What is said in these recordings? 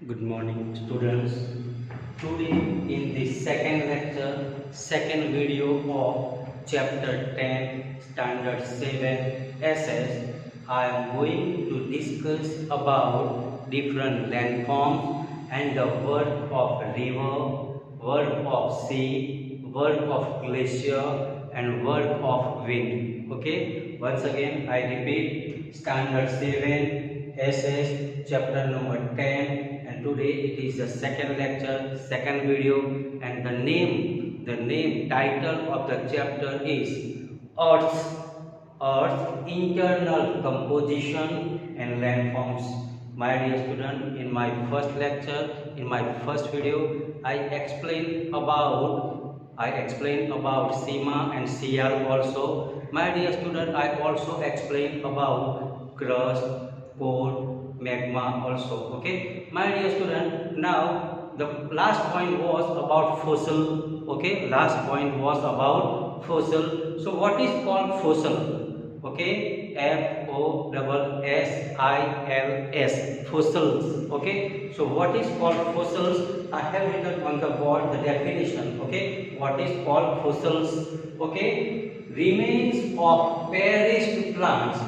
Good morning, students. Today, in the second lecture, second video of chapter 10, standard 7 SS, I am going to discuss about different landforms and the work of river, work of sea, work of glacier, and work of wind. Okay, once again, I repeat, standard 7 SS, chapter number 10, and today it is the second lecture, second video, and the name title of the chapter is Earth's internal composition and landforms. My dear student, in my first lecture, in my first video, I explained about Sima and Cl also. My dear student, I also explained about crust, core, magma also. Okay, my dear student, now the last point was about fossil. Okay, last point was about fossil. So what is called fossil? Okay, FOSSILS, fossils. Okay, so what is called fossils? I have written on the board the definition. Okay, what is called fossils? Okay, remains of perished plants.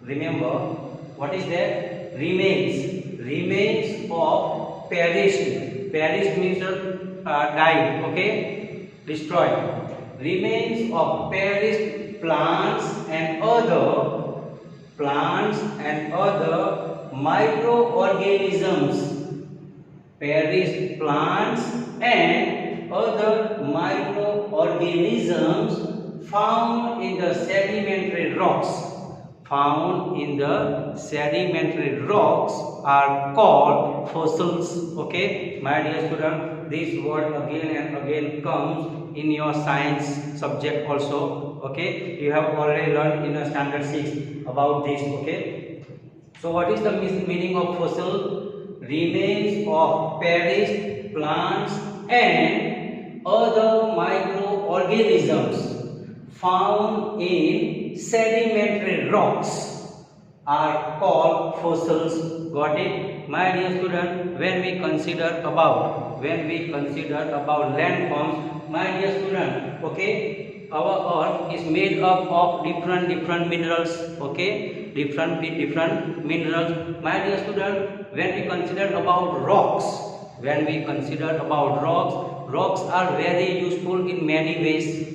Remember, what is that? Remains of perished means died. Okay, destroyed. Remains of perished plants and other microorganisms. Perished plants and other microorganisms found in the sedimentary rocks are called fossils. Okay, my dear student, this word again and again comes in your science subject also. Okay, you have already learned in a standard 6 about this. Okay, so what is the meaning of fossil? Remains of perished plants and other microorganisms found in sedimentary rocks are called fossils. Got it? My dear student, when we consider about landforms, my dear student, okay, our earth is made up of different minerals. Okay, different minerals. My dear student, when we consider about rocks, rocks are very useful in many ways.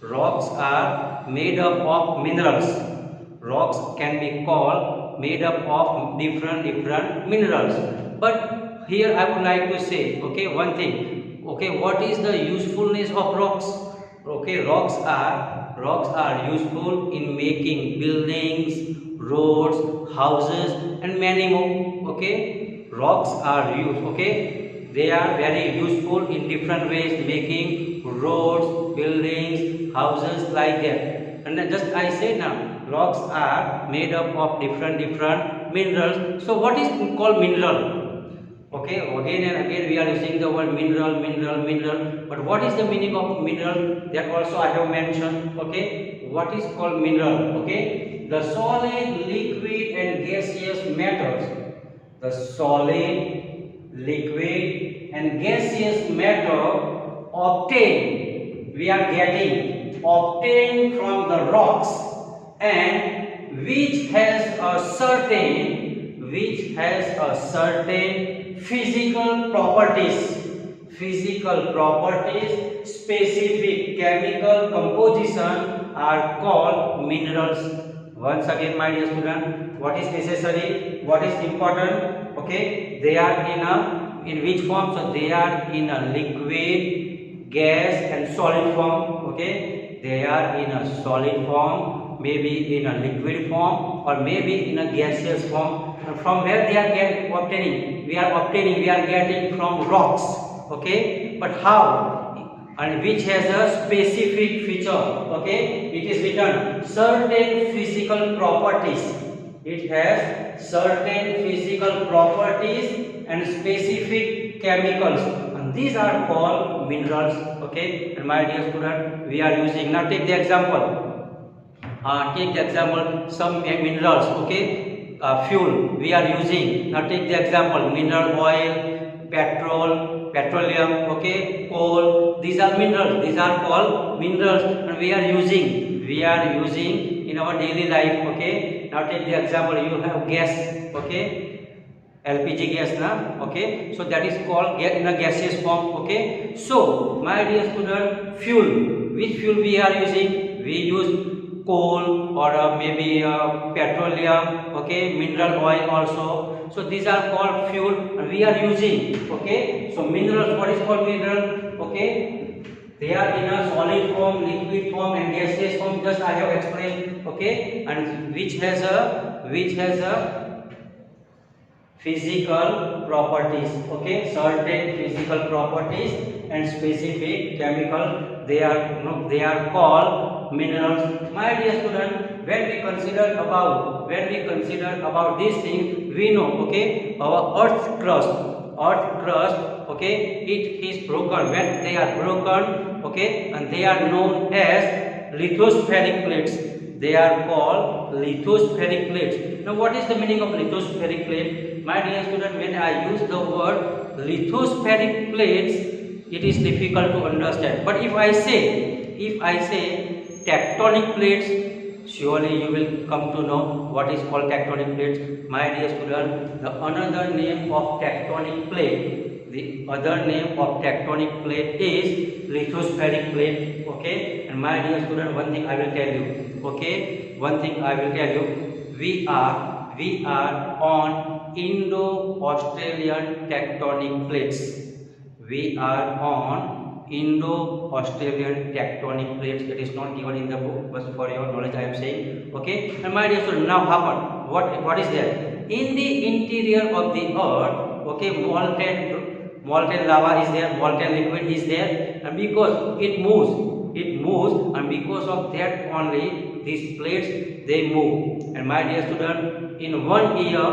Rocks are made up of minerals. Rocks can be called made up of different minerals. But here I would like to say, okay, one thing. Okay, what is the usefulness of rocks? Okay, rocks are useful in making buildings, roads, houses, and many more. Okay, rocks are used. Okay, they are very useful in different ways, making roads, buildings, houses, like that. And just I say now, rocks are made up of different minerals. So what is called mineral? Okay, again and again we are using the word mineral. But what is the meaning of mineral? That also I have mentioned. Okay, what is called mineral? Okay, the solid, liquid, and gaseous matters. The solid, liquid, and gaseous matter obtained from the rocks, and which has a certain physical properties, specific chemical composition are called minerals. Once again, my dear student, what is necessary, what is important? Okay, they are in which form? So they are in a liquid, gas, and solid form. Okay, they are in a solid form, maybe in a liquid form, or maybe in a gaseous form. And from where they are obtaining? We are getting from rocks. Okay, but how? And which has a specific feature. Okay, it is written certain physical properties. It has certain physical properties and specific chemicals, and these are called minerals. Okay, and my dear student, we are using, now take the example. Some minerals. Okay, fuel we are using. Now take the example: mineral oil, petrol, petroleum, okay, coal. These are minerals. These are called minerals, and we are using. We are using in our daily life. Okay. Now take the example: you have gas. Okay. LPG gas na, okay, so that is called in a gaseous form, okay. So my dear student, fuel, which fuel we are using? We use coal or maybe petroleum, okay, mineral oil also. So these are called fuel and we are using, okay. So minerals, what is called mineral? Okay, they are in a solid form, liquid form and gaseous form, just I have explained, okay, and which has a physical properties, okay, certain physical properties and specific chemical, they are called minerals. My dear student, when we consider about these things, we know, okay, our earth crust, okay, it is broken. When they are broken, okay, and they are known as lithospheric plates. They are called lithospheric plates. Now what is the meaning of lithospheric plate? My dear student, when I use the word lithospheric plates, it is difficult to understand. But if I say tectonic plates, surely you will come to know what is called tectonic plates. My dear student, the another name of tectonic plate, the other name of tectonic plate is lithospheric plate. Okay, and my dear student, one thing I will tell you. Okay, one thing I will tell you. We are on Indo-Australian tectonic plates. We are on Indo-Australian tectonic plates. It is not given in the book, but for your knowledge I am saying. Okay, and my dear student, now happen. What is there? In the interior of the earth, okay, molten lava is there, molten liquid is there, and because it moves, and because of that only these plates they move. And my dear student, in one year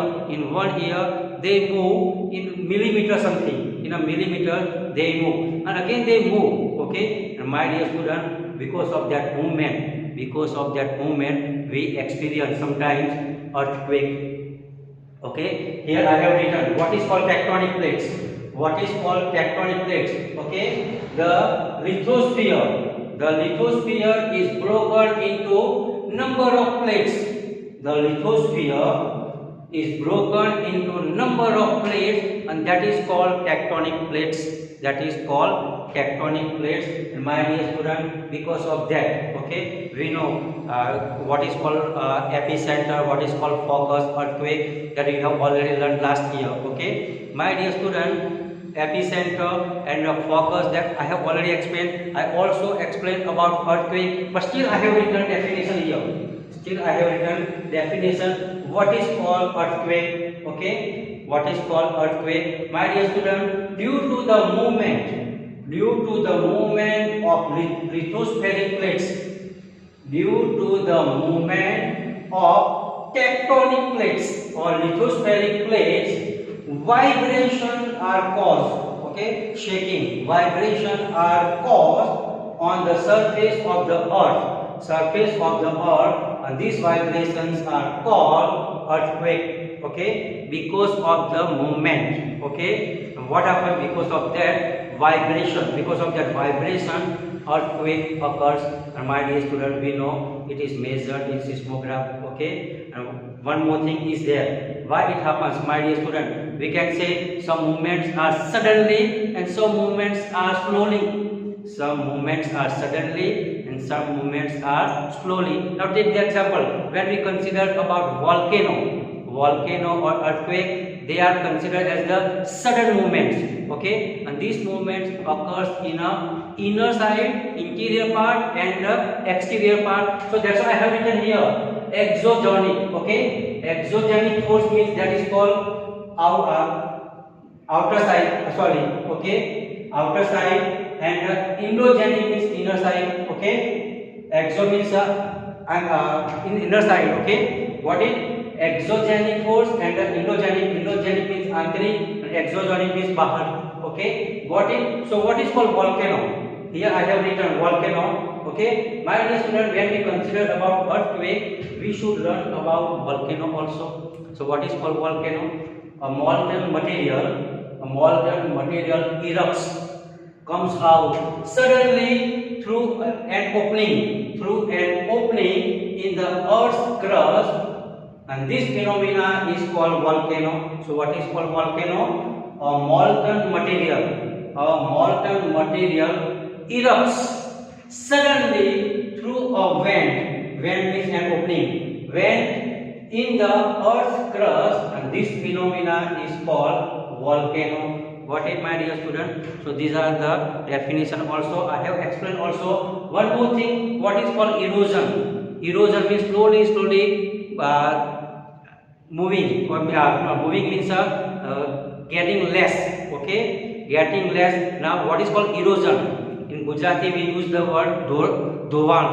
they move in millimeter something. In a millimeter they move, and again they move. Okay, and my dear student, because of that movement, we experience sometimes earthquake. Okay, here I have written what is called tectonic plates. What is called tectonic plates? Okay, the lithosphere is broken into number of plates. The lithosphere is broken into number of plates, and that is called tectonic plates. That is called tectonic plates. And my dear student, because of that, okay, we know what is called epicenter, what is called focus, earthquake, that we have already learned last year. Okay, my dear student, epicenter and focus, that I have already explained. I also explained about earthquake, but still I have written definition here. What is called earthquake? Okay, what is called earthquake? My dear student, due to the movement of lithospheric plates, due to the movement of tectonic plates or lithospheric plates, vibration are caused. Okay, shaking, vibration are caused on the surface of the earth. And these vibrations are called earthquake. Okay, because of the movement. Okay, and what happens because of that vibration? Because of that vibration, earthquake occurs. And my dear student, we know it is measured in seismograph. Okay, and one more thing is there. Why it happens, my dear student? We can say some movements are suddenly and some movements are slowly. Some movements are suddenly and some movements are slowly. Now take the example, when we consider about volcano or earthquake, they are considered as the sudden movements. Okay, and these movements occurs in a inner side, interior part and the exterior part. So that's why I have written here exogenic. Okay, exogenic force means that is called outer side. Okay, outer side. And endogenic means inner side. Okay, exo means in inner side. Okay, what is exogenic force and endogenic means antarik and exogenic means bahar. Okay, what is called volcano? Here I have written volcano. Okay, my dear student, when we consider about earthquake, we should learn about volcano also. So what is called volcano? A molten material erupts, comes out suddenly through an opening in the Earth's crust, and this phenomena is called volcano. So what is called volcano? A molten material erupts suddenly through a vent. Vent means an opening. Vent in the Earth's crust, and this phenomena is called volcano. Got it, my dear student? So these are the definition. Also, I have explained also one more thing. What is called erosion? Erosion means slowly moving. Moving means getting less. Okay, getting less. Now, what is called erosion? In Gujarati, we use the word dhowan.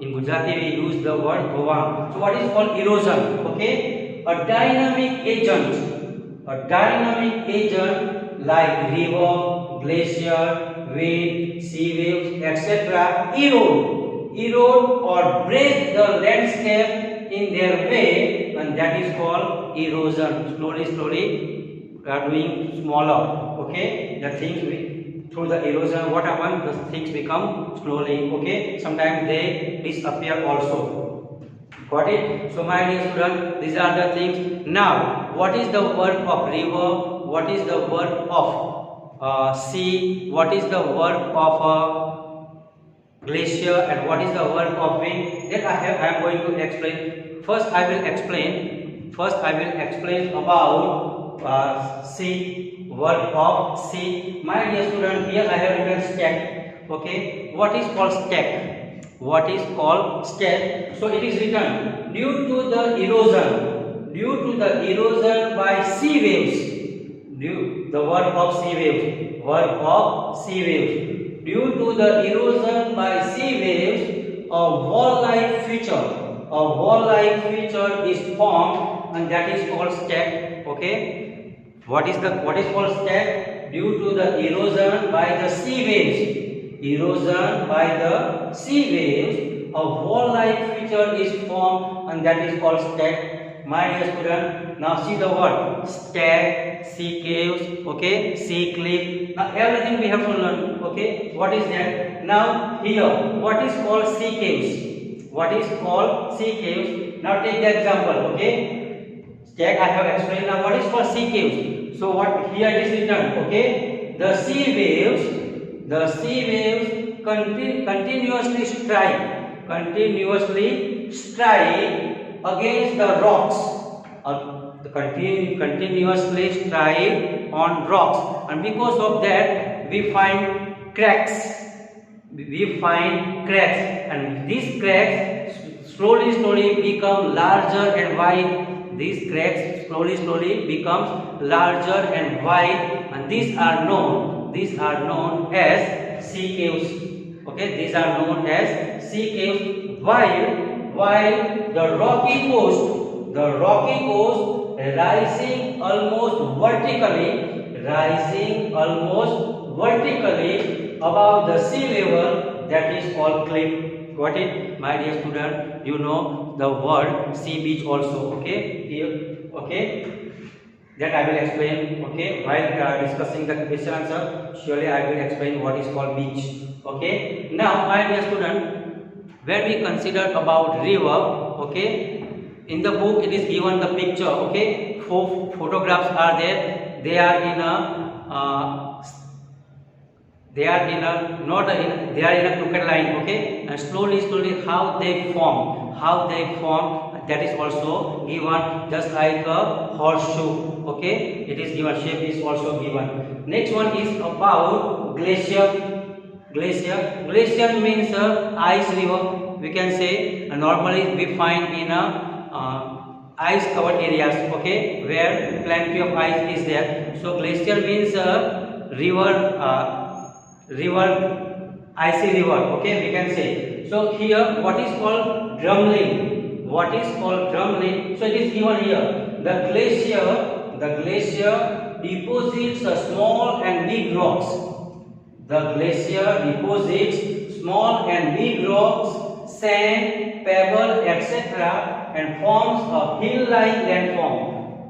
In Gujarati, we use the word dhowan. So, what is called erosion? Okay, a dynamic agent like river, glacier, wind, sea waves, etc. erode or break the landscape in their way, and that is called erosion. Slowly are doing smaller. Okay, the things through the erosion, what happens? The things become slowly. Okay, sometimes they disappear also. Got it? So my dear student, these are the things. Now, what is the work of river? What is the work of sea? What is the work of glacier? And what is the work of wind? That I am going to explain. First, I will explain about sea. Work of sea. My dear student, here I have written stack. Okay, what is called stack? What is called stack? So it is written due to the erosion by sea waves. The work of sea waves. Due to the erosion by sea waves, a wall-like feature is formed, and that is called stack. Okay, what is called stack? Due to the erosion by the sea waves, a wall-like feature is formed, and that is called stack. My dear student, now see the word stack, sea caves, okay, sea cliff. Now everything we have to learn. Okay, what is that? Now here, what is called sea caves? Now take the example. Okay, stack I have explained. Now what is called sea caves? So what here it is written? Okay, the sea waves continuously strike against the rocks, continuously strike on rocks, and because of that we find cracks, and these cracks slowly become larger and wide. These cracks slowly becomes larger and wide, and these are known as sea caves. Okay, these are known as sea caves. While the rocky coast rising almost vertically above the sea level, that is called cliff. Got it, my dear student? You know the word sea beach also. Okay, here. Okay, that I will explain. Okay, while discussing the question answer, surely I will explain what is called beach. Okay, now my dear student, when we consider about river, okay, in the book it is given the picture. Okay, 4 photographs are there. They are in a crooked line. Okay, and slowly how they form, that is also given, just like a horseshoe. Okay, it is given, shape is also given. Next one is about glacier. Glacier means ice river. We can say normally we find in ice covered areas. Okay, where plenty of ice is there. So glacier means icy river. Okay, we can say. So here, what is called drumlin? So it is given here. The glacier deposits small and big rocks. Sand, pebble, etc., and forms a hill-like landform.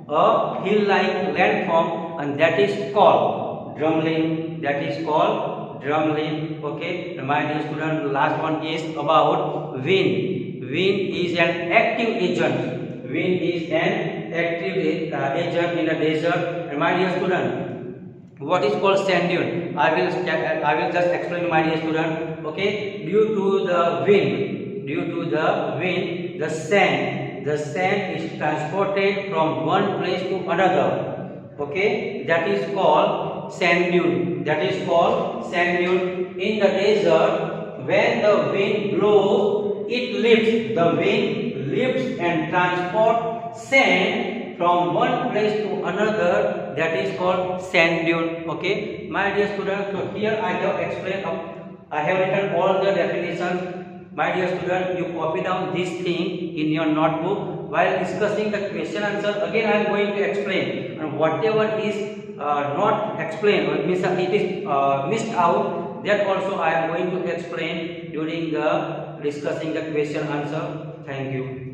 a hill-like landform, and that is called drumlin. That is called drumlin. Okay, my dear student, last one is about wind. Wind is an active agent. Wind is an active agent in the desert. And my dear student, what is called sand dune? I will just explain, my dear student. Okay, due to the wind, the sand is transported from one place to another. Okay, that is called sand dune. That is called sand dune. In the desert, when the wind blows, it lifts. The wind lifts and transports sand from one place to another. That is called sand dune. Okay, my dear students. So here I have explained. I have written all the definitions. My dear student, you copy down this thing in your notebook. While discussing the question answer, again I am going to explain, and whatever is not explained or it is missed out, that also I am going to explain during the discussing the question answer. Thank you.